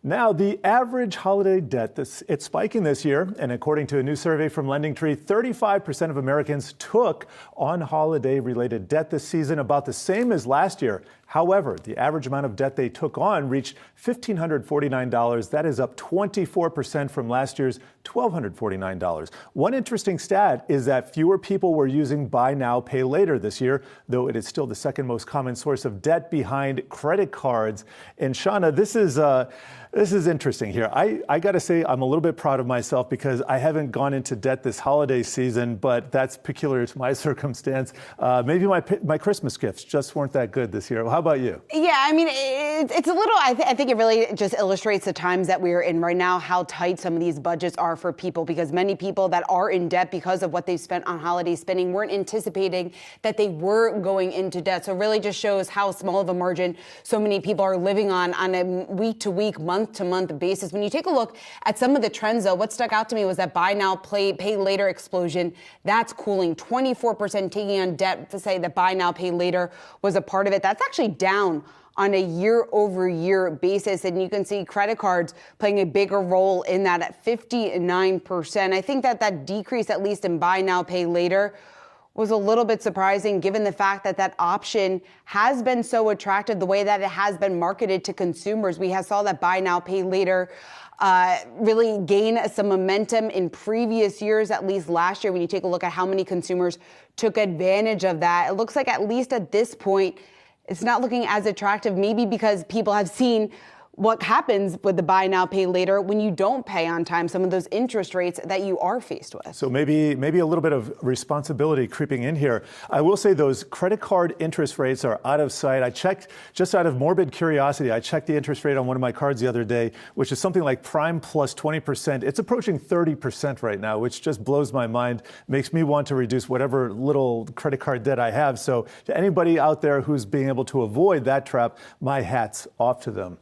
Now, the average holiday debt, it's spiking this year, and according to a new survey from LendingTree, 35% of Americans took on holiday-related debt this season, about the same as last year. However, the average amount of debt they took on reached $1,549. That is up 24% from last year's $1,249. One interesting stat is that fewer people were using buy now, pay later this year, though it is still the second most common source of debt behind credit cards. And Seana, this is interesting here. I got to say, I'm a little bit proud of myself because I haven't gone into debt this holiday season, but that's peculiar to my circumstance. Maybe my Christmas gifts just weren't that good this year. How about you? Yeah, I mean, it's a little, I think it really just illustrates the times that we're in right now, how tight some of these budgets are for people, because many people that are in debt because of what they've spent on holiday spending weren't anticipating that they were going into debt. So it really just shows how small of a margin so many people are living on a week-to-week, month-to-month basis. When you take a look at some of the trends, though, what stuck out to me was that buy now, pay later explosion. That's cooling. 24% taking on debt, to say that buy now, pay later was a part of it. That's actually down on a year-over-year basis. And you can see credit cards playing a bigger role in that at 59%. I think that decrease, at least in buy now, pay later, was a little bit surprising given the fact that option has been so attractive, the way that it has been marketed to consumers. We saw that buy now, pay later really gain some momentum in previous years, at least last year. When you take a look at how many consumers took advantage of that, it looks like at least at this point, it's not looking as attractive, maybe because people have seen what happens with the buy now, pay later when you don't pay on time, some of those interest rates that you are faced with. So maybe a little bit of responsibility creeping in here. I will say those credit card interest rates are out of sight. I checked, just out of morbid curiosity, I checked the interest rate on one of my cards the other day, which is something like prime plus 20%. It's approaching 30% right now, which just blows my mind, makes me want to reduce whatever little credit card debt I have. So to anybody out there who's being able to avoid that trap, my hat's off to them.